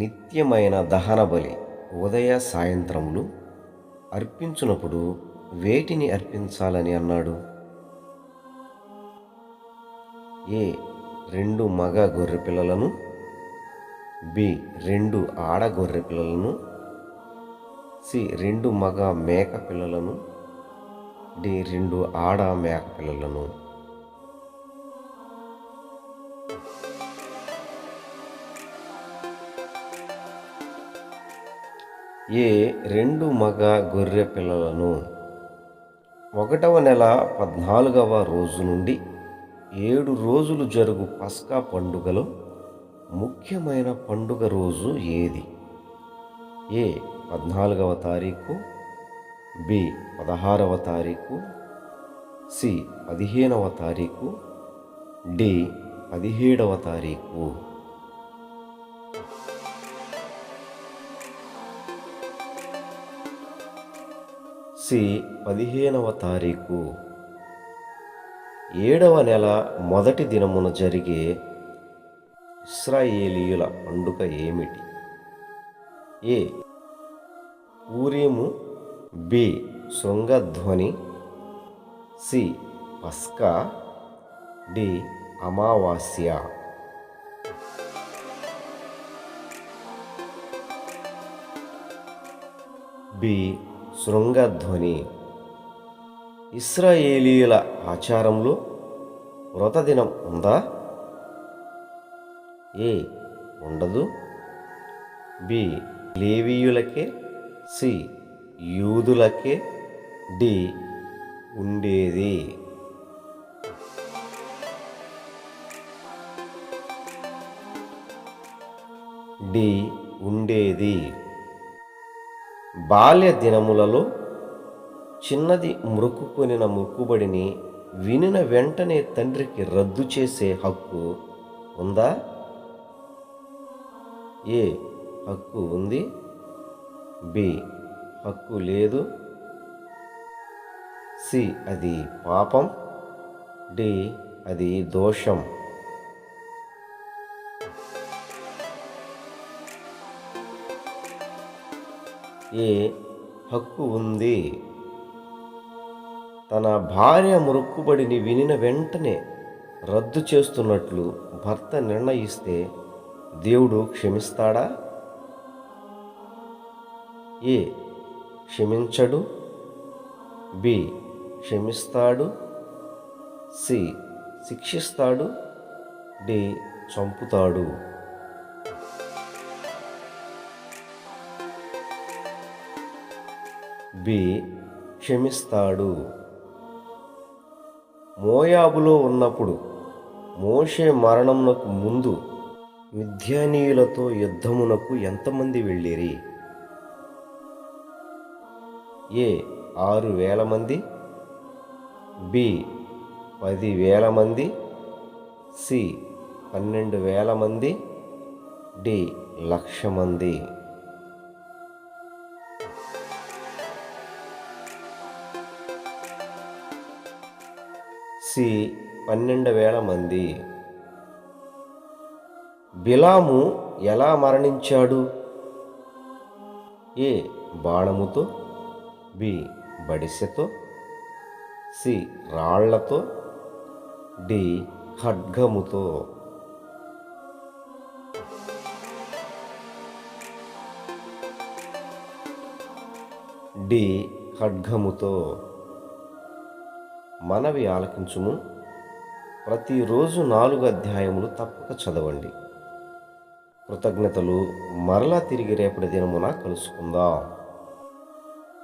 నిత్యమైన దహన బలి ఉదయ సాయంత్రములు అర్పించునప్పుడు వేటిని అర్పించాలని అన్నాడు? ఏ 2 మగ గొర్రె పిల్లలను, బి 2 ఆడ గొర్రె పిల్లలను, సి 2 మగ మేక పిల్లలను, డి 2 ఆడ మేక పిల్లలను. ఏ 2 మగ గొర్రె పిల్లలను. 1వ నెల 14వ రోజు నుండి 7 రోజులు జరుగు పస్కా పండుగలో ముఖ్యమైన పండుగ రోజు ఏది? ఏ 14వ తారీఖు, బి 16వ తారీఖు, సి 15వ తారీఖు, డి 17వ తారీఖు. సి 15వ తారీఖు. 7వ నెల మొదటి దినమున జరిగే ఇశ్రాయేలీయుల పండుగ ఏమిటి? ఏ ఊరీము, బి శృంగధ్వని, సి పస్కా, డి అమావాస్య. బి శృంగధ్వని. ఇశ్రాయేలీయుల ఆచారంలో వ్రతదినం ఉందా? ఏ ఉండదు, బి లేవీయులకే, సి యూదులకే, డి ఉండేది. డి ఉండేది. బాల్య దినములలో చిన్నది మ్రొక్కుకొనిన మొక్కుబడిని వినిన వెంటనే తండ్రికి రద్దు చేసే హక్కు ఉందా? ఏ హక్కు ఉంది, బి హక్కు లేదు, సి అది పాపం, డి అది దోషం. ఏ హక్కు ఉంది. తన భార్య మొక్కుబడిని వినిన వెంటనే రద్దు చేస్తున్నట్లు భర్త నిర్ణయిస్తే దేవుడు క్షమిస్తాడా? ఏ క్షమించడు, బి క్షమిస్తాడు, సి శిక్షిస్తాడు, డి చంపుతాడు. బి క్షమిస్తాడు. మోయాబులో ఉన్నప్పుడు మోషే మరణమునకు ముందు మిద్యానీయులతో యుద్ధమునకు ఎంతమంది వెళ్ళిరి? ఏ 6,000 మంది, బి 10,000 మంది, సి 12,000 మంది, డి 1,00,000 మంది. సి 12,000 మంది. బిలాము ఎలా మరణించాడు? ఏ బాణముతో, బి బడిసెతో, సి రాళ్లతో, డి ఖడ్గముతో. డి ఖడ్గముతో. మనవి ఆలకించుము. ప్రతిరోజు 4 అధ్యాయములు తప్పక చదవండి. కృతజ్ఞతలు. మరలా తిరిగి రేపటి దినమున కలుసుకుందాం.